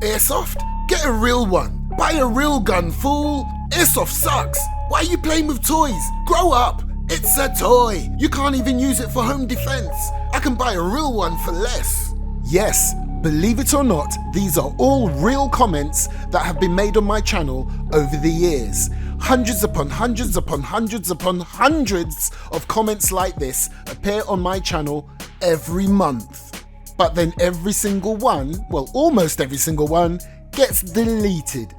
Airsoft? Get a real one. Buy a real gun, fool. Airsoft sucks. Why are you playing with toys? Grow up. It's a toy. You can't even use it for home defense. I can buy a real one for less. Yes, believe it or not, these are all real comments that have been made on my channel over the years. Hundreds upon hundreds upon hundreds upon hundreds of comments like this appear on my channel every month. But then every single one, well, almost every single one, gets deleted.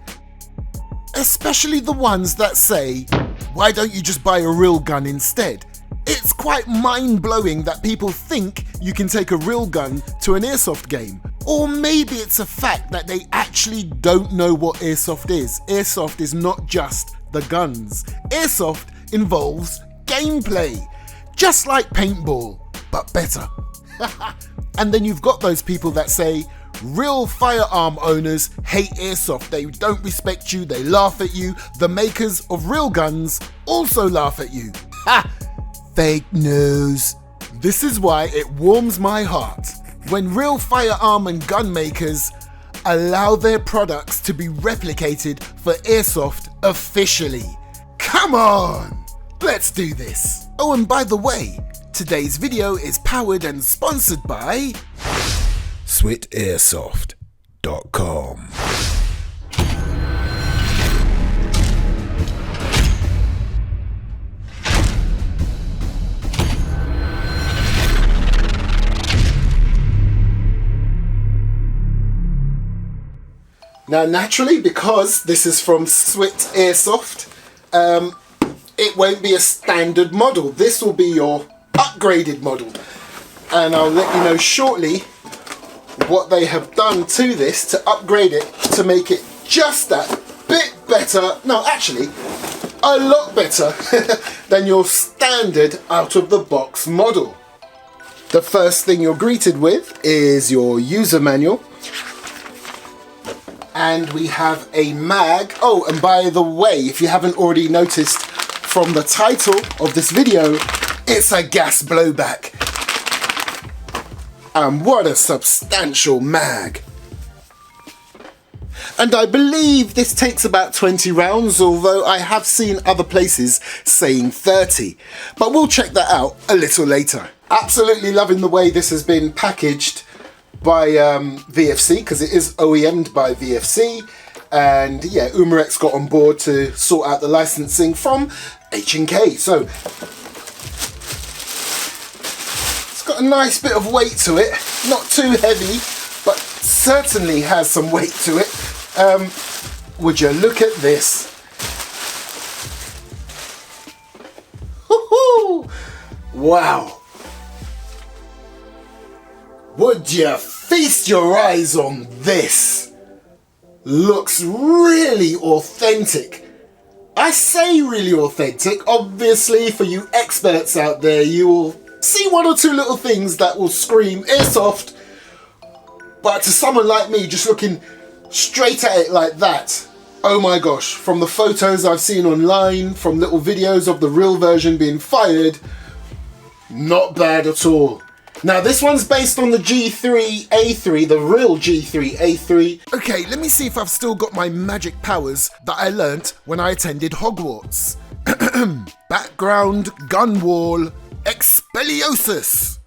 Especially the ones that say, why don't you just buy a real gun instead? It's quite mind-blowing that people think you can take a real gun to an airsoft game. Or maybe it's a fact that they actually don't know what airsoft is. Airsoft is not just the guns. Airsoft involves gameplay, just like paintball, but better. And then you've got those people that say, real firearm owners hate airsoft, they don't respect you, they laugh at you, the makers of real guns also laugh at you. Ha! Fake news. This is why it warms my heart when real firearm and gun makers allow their products to be replicated for airsoft officially. Come on, let's do this. Oh, and by the way, today's video is powered and sponsored by SwitAirsoft.com. Now naturally, because this is from Swit Airsoft, it won't be a standard model. This will be your upgraded model. And I'll let you know shortly what they have done to this to upgrade it to make it just that bit better, no actually a lot better than your standard out of the box model. The first thing you're greeted with is your user manual, and we have a mag. Oh, and by the way, if you haven't already noticed from the title of this video, it's a gas blowback. And what a substantial mag. And I believe this takes about 20 rounds, although I have seen other places saying 30. But we'll check that out a little later. Absolutely loving the way this has been packaged by VFC, because it is OEM'd by VFC. And yeah, UMAREX got on board to sort out the licensing from H&K. So got a nice bit of weight to it, not too heavy, but certainly has some weight to it. Would you look at this? Woohoo! Wow! Would you feast your eyes on this? Looks really authentic. I say really authentic. Obviously, for you experts out there, you will see one or two little things that will scream airsoft, but to someone like me just looking straight at it like that, oh my gosh, from the photos I've seen online, from little videos of the real version being fired, not bad at all. Now this one's based on the G3A3, the real G3A3. Okay, let me see if I've still got my magic powers that I learnt when I attended Hogwarts. Background, gun wall, Expelliarmus.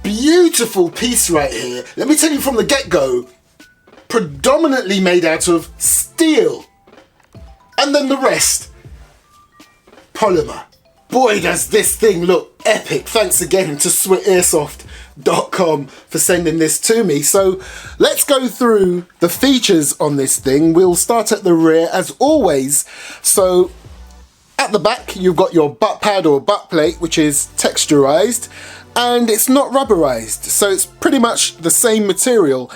Beautiful piece right here. Let me tell you from the get-go, predominantly made out of steel. And then the rest, polymer. Boy, does this thing look epic. Thanks again to SwitAirsoft.com for sending this to me. So let's go through the features on this thing. We'll start at the rear as always. So at the back, you've got your butt pad or butt plate, which is texturized, and it's not rubberized. So it's pretty much the same material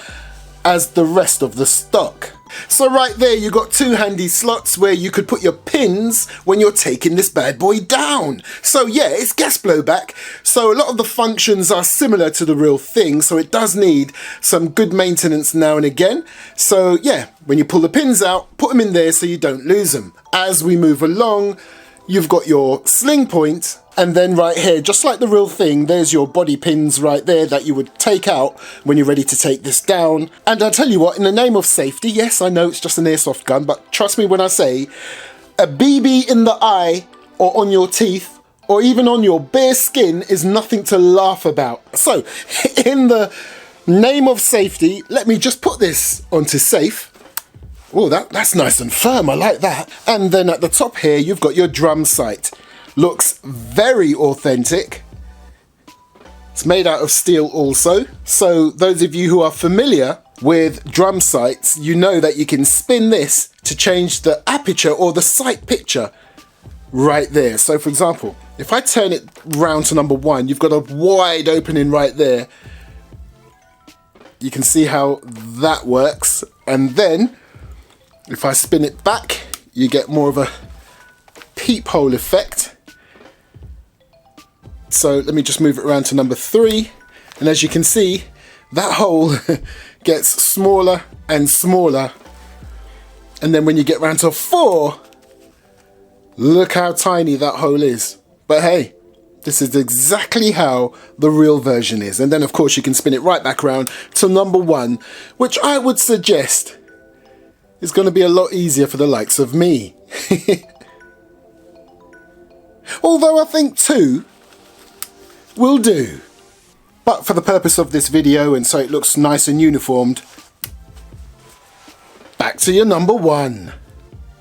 as the rest of the stock. So right there, you got two handy slots where you could put your pins when you're taking this bad boy down. So yeah, it's gas blowback. So a lot of the functions are similar to the real thing. So it does need some good maintenance now and again. So yeah, when you pull the pins out, put them in there so you don't lose them. As we move along, you've got your sling point And then right here, just like the real thing, there's your body pins right there that you would take out when you're ready to take this down. And I'll tell you what, in the name of safety, yes, I know it's just an airsoft gun, but trust me when I say, a BB in the eye or on your teeth or even on your bare skin is nothing to laugh about. So, in the name of safety, let me just put this onto safe. Oh, that's nice and firm, I like that. And then at the top here, you've got your drum sight. Looks very authentic. It's made out of steel also. So those of you who are familiar with drum sights, you know that you can spin this to change the aperture or the sight picture right there. So for example, if I turn it round to number 1, you've got a wide opening right there. You can see how that works. And then if I spin it back, you get more of a peephole effect. So let me just move it around to number 3. And as you can see, that hole gets smaller and smaller. And then when you get round to 4, look how tiny that hole is. But hey, this is exactly how the real version is. And then of course you can spin it right back around to number 1, which I would suggest is going to be a lot easier for the likes of me. Although I think 2 will do. But for the purpose of this video and so it looks nice and uniformed, back to your number 1.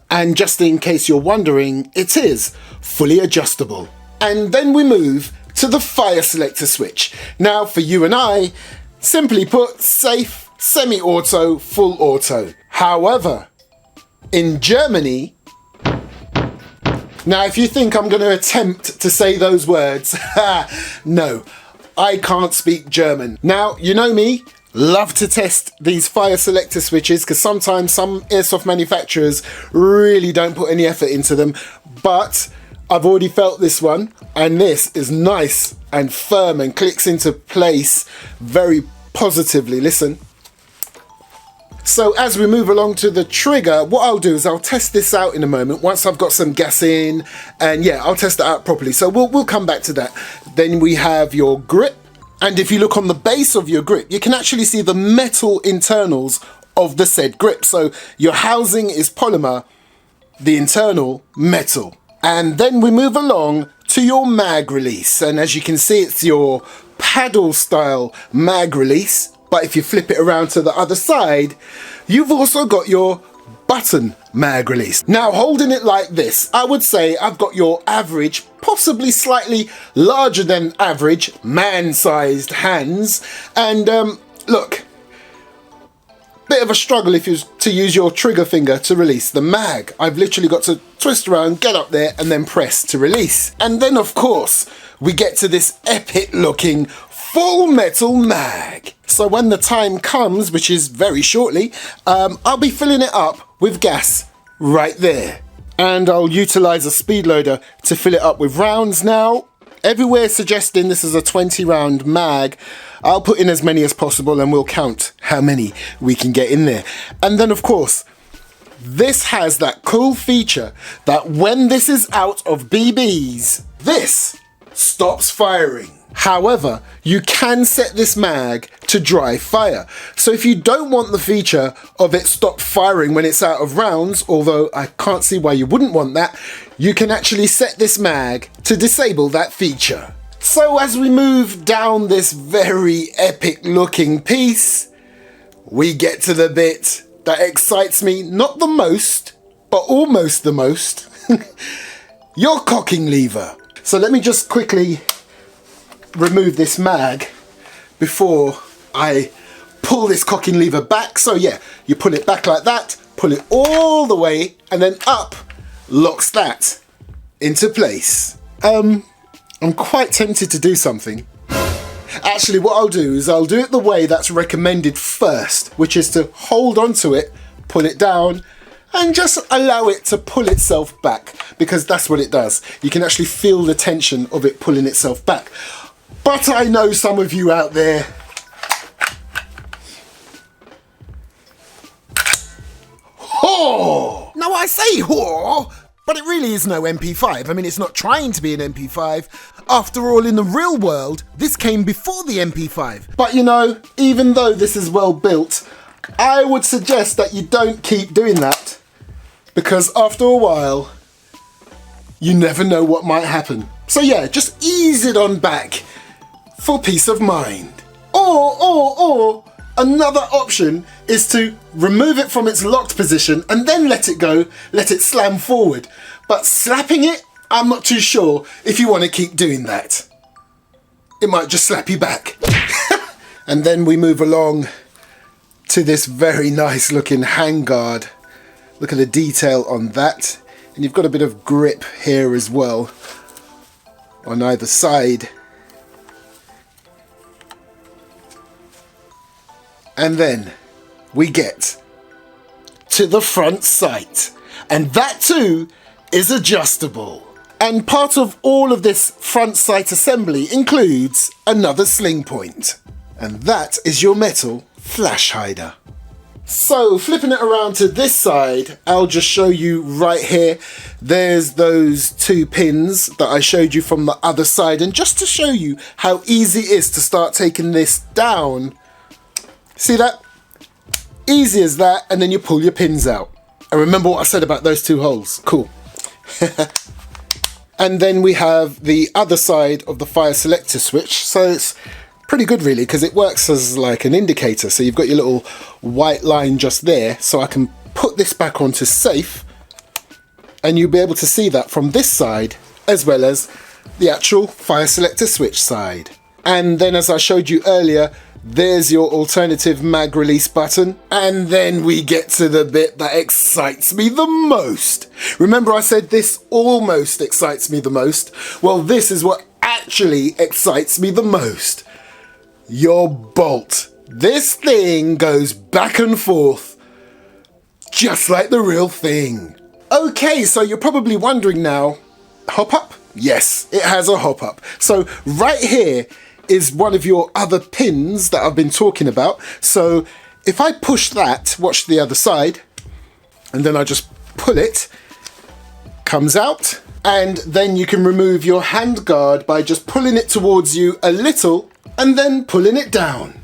And just in case you're wondering, it is fully adjustable. And then we move to the fire selector switch. Now for you and I, simply put, safe, semi-auto, full auto. However, in Germany, now if you think I'm going to attempt to say those words, no, I can't speak German. Now, you know me, love to test these fire selector switches because sometimes some airsoft manufacturers really don't put any effort into them, but I've already felt this one and this is nice and firm and clicks into place very positively. Listen. So as we move along to the trigger, what I'll do is I'll test this out in a moment once I've got some gas in, and yeah, I'll test it out properly. So we'll come back to that. Then we have your grip, and if you look on the base of your grip, you can actually see the metal internals of the said grip. So your housing is polymer, the internal metal. And then we move along to your mag release, and as you can see, it's your paddle style mag release. But if you flip it around to the other side, you've also got your button mag release. Now holding it like this, I would say I've got your average, possibly slightly larger than average, man-sized hands. And look, bit of a struggle if you to use your trigger finger to release the mag. I've literally got to twist around, get up there, and then press to release. And then of course, we get to this epic looking full metal mag. So when the time comes, which is very shortly, I'll be filling it up with gas right there. And I'll utilize a speed loader to fill it up with rounds. Now, everywhere suggesting this is a 20 round mag, I'll put in as many as possible and we'll count how many we can get in there. And then of course, this has that cool feature that when this is out of BBs, this stops firing. However, you can set this mag to dry fire. So if you don't want the feature of it stop firing when it's out of rounds, although I can't see why you wouldn't want that, you can actually set this mag to disable that feature. So as we move down this very epic looking piece, we get to the bit that excites me not the most, but almost the most, your cocking lever. So let me just quickly remove this mag before I pull this cocking lever back. So yeah, you pull it back like that, pull it all the way, and then up locks that into place. I'm quite tempted to do something. Actually, what I'll do is I'll do it the way that's recommended first, which is to hold onto it, pull it down, and just allow it to pull itself back, because that's what it does. You can actually feel the tension of it pulling itself back. But I know some of you out there, oh! Now I say whore, But it really is no MP5. I mean, it's not trying to be an MP5. After all, in the real world, this came before the MP5. But you know, even though this is well built, I would suggest that you don't keep doing that, because after a while, you never know what might happen. So yeah, just ease it on back for peace of mind. Or another option is to remove it from its locked position and then let it go, let it slam forward. But slapping it, I'm not too sure if you want to keep doing that. It might just slap you back. And then we move along to this very nice looking handguard. Look at the detail on that. And you've got a bit of grip here as well on either side. And then we get to the front sight. And that too is adjustable. And part of all of this front sight assembly includes another sling point. And that is your metal flash hider. So flipping it around to this side, I'll just show you right here. There's those two pins that I showed you from the other side. And just to show you how easy it is to start taking this down, see that? Easy as that, and then you pull your pins out. And remember what I said about those two holes. Cool. And then we have the other side of the fire selector switch. So it's pretty good really, because it works as like an indicator. So you've got your little white line just there. So I can put this back onto safe, and you'll be able to see that from this side as well as the actual fire selector switch side. And then, as I showed you earlier, there's your alternative mag release button. And then we get to the bit that excites me the most. Remember I said this almost excites me the most? Well, this is what actually excites me the most. Your bolt. This thing goes back and forth just like the real thing. Okay, so you're probably wondering now, hop up? Yes, it has a hop up. So right here is one of your other pins that I've been talking about. So if I push that, watch the other side, and then I just pull it, comes out, and then you can remove your hand guard by just pulling it towards you a little and then pulling it down.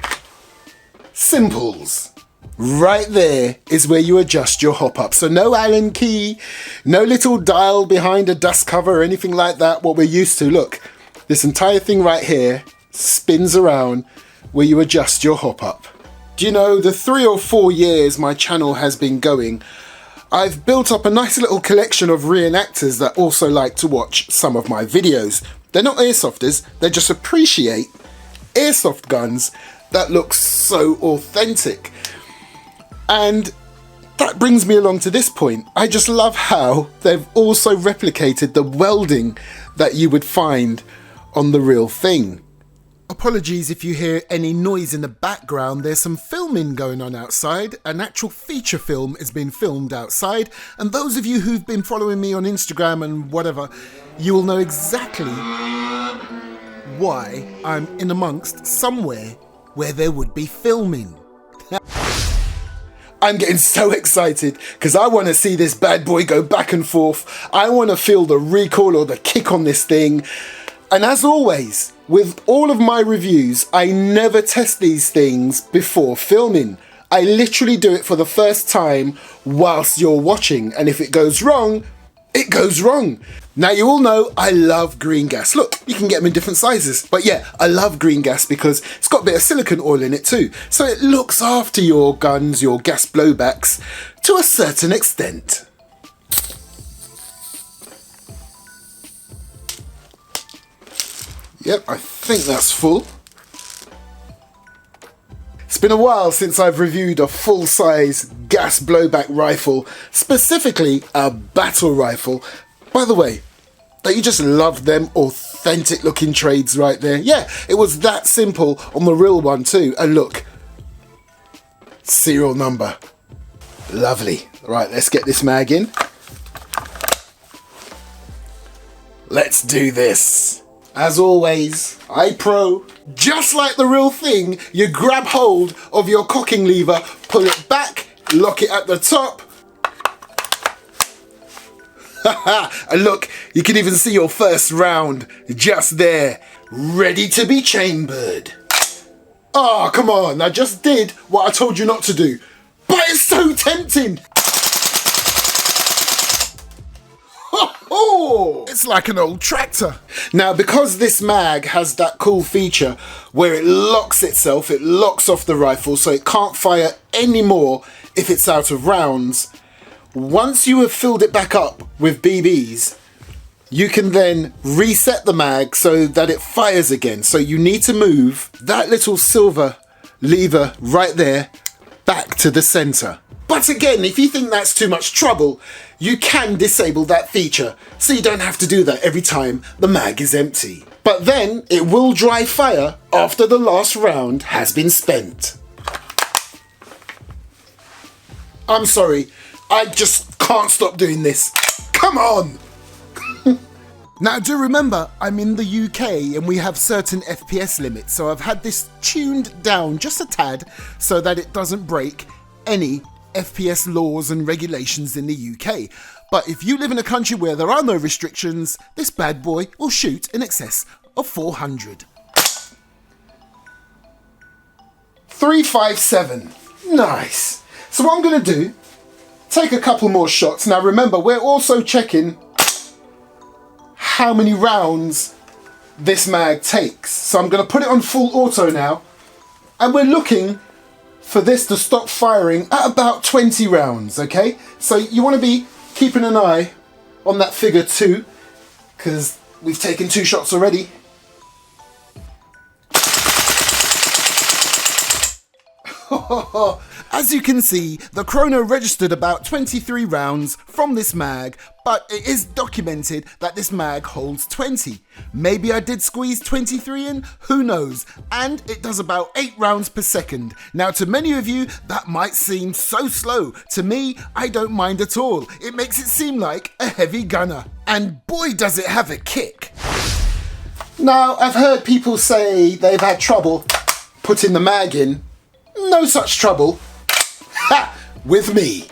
Simples. Right there is where you adjust your hop up. So no Allen key, no little dial behind a dust cover or anything like that, what we're used to. Look, this entire thing right here spins around where you adjust your hop up. Do you know, the 3 or 4 years my channel has been going, I've built up a nice little collection of reenactors that also like to watch some of my videos. They're not airsofters, they just appreciate airsoft guns that look so authentic. And that brings me along to this point. I just love how they've also replicated the welding that you would find on the real thing. Apologies if you hear any noise in the background. There's some filming going on outside. An actual feature film is being filmed outside. And those of you who've been following me on Instagram and whatever, you will know exactly why I'm in amongst somewhere where there would be filming. I'm getting so excited because I want to see this bad boy go back and forth. I want to feel the recoil or the kick on this thing. And as always, with all of my reviews, I never test these things before filming. I literally do it for the first time whilst you're watching. And if it goes wrong, it goes wrong. Now you all know I love green gas. Look, you can get them in different sizes. But yeah, I love green gas because it's got a bit of silicone oil in it too. So it looks after your guns, your gas blowbacks, to a certain extent. Yep, I think that's full. It's been a while since I've reviewed a full-size gas blowback rifle, specifically a battle rifle. By the way, don't you just love them authentic looking trades right there? Yeah, it was that simple on the real one too. And look, serial number. Lovely. Right, let's get this mag in. Let's do this. As always, iPro, just like the real thing, you grab hold of your cocking lever, pull it back, lock it at the top. And look, you can even see your first round just there, ready to be chambered. Oh, come on, I just did what I told you not to do, but it's so tempting. Oh, it's like an old tractor. Now, because this mag has that cool feature where it locks itself, it locks off the rifle so it can't fire anymore if it's out of rounds. Once you have filled it back up with BBs, you can then reset the mag so that it fires again. So you need to move that little silver lever right there back to the center. But again, if you think that's too much trouble, you can disable that feature, so you don't have to do that every time the mag is empty. But then it will dry fire after the last round has been spent. I'm sorry, I just can't stop doing this. Come on! Now do remember, I'm in the UK and we have certain FPS limits, so I've had this tuned down just a tad so that it doesn't break any FPS laws and regulations in the UK. But if you live in a country where there are no restrictions, this bad boy will shoot in excess of 400. 357. Nice. So what I'm going to do, take a couple more shots. Now remember, we're also checking how many rounds this mag takes. So I'm going to put it on full auto now, and we're looking for this to stop firing at about 20 rounds, okay? So you want to be keeping an eye on that figure 2, because we've taken 2 shots already. As you can see, the chrono registered about 23 rounds from this mag, but it is documented that this mag holds 20. Maybe I did squeeze 23 in, who knows? And it does about 8 rounds per second. Now to many of you, that might seem so slow. To me, I don't mind at all. It makes it seem like a heavy gunner. And boy does it have a kick. Now, I've heard people say they've had trouble putting the mag in. No such trouble. Ha! With me.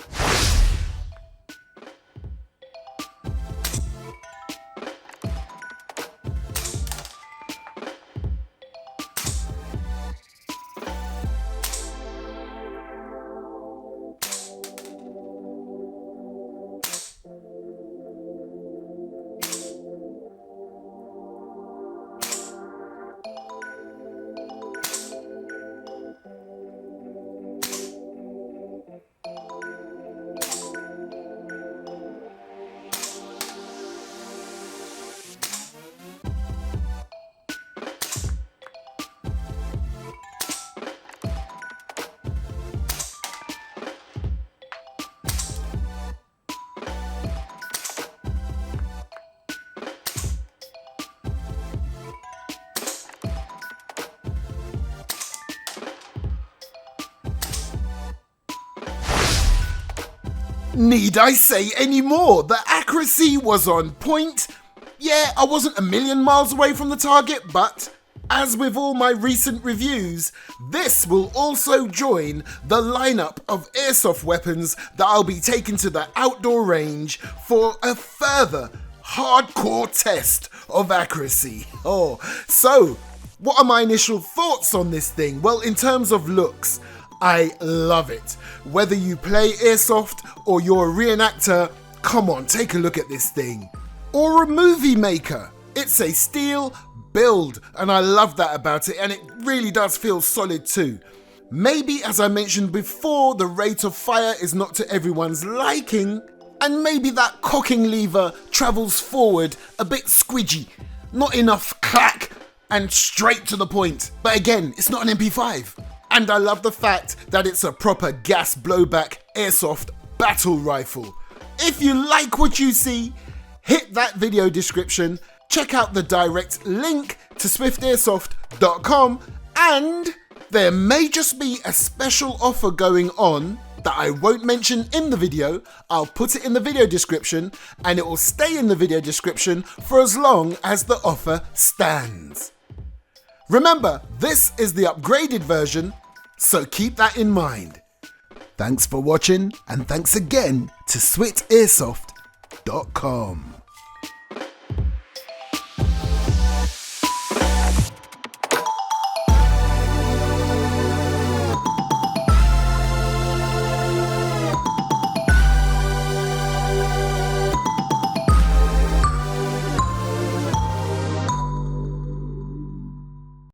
Need I say any more? The accuracy was on point. Yeah, I wasn't a million miles away from the target, but as with all my recent reviews, this will also join the lineup of airsoft weapons that I'll be taking to the outdoor range for a further hardcore test of accuracy. So what are my initial thoughts on this thing? Well, in terms of looks, I love it. Whether you play airsoft or you're a reenactor, come on, take a look at this thing. Or a movie maker. It's a steel build, and I love that about it, and it really does feel solid too. Maybe, as I mentioned before, the rate of fire is not to everyone's liking, and maybe that cocking lever travels forward a bit squidgy. Not enough clack and straight to the point. But again, it's not an MP5. And I love the fact that it's a proper gas blowback airsoft battle rifle. If you like what you see, hit that video description, check out the direct link to swiftairsoft.com, and there may just be a special offer going on that I won't mention in the video. I'll put it in the video description, and it will stay in the video description for as long as the offer stands. Remember, this is the upgraded version, so keep that in mind. Thanks for watching, and thanks again to Swit Airsoft. BLOWBACK.com.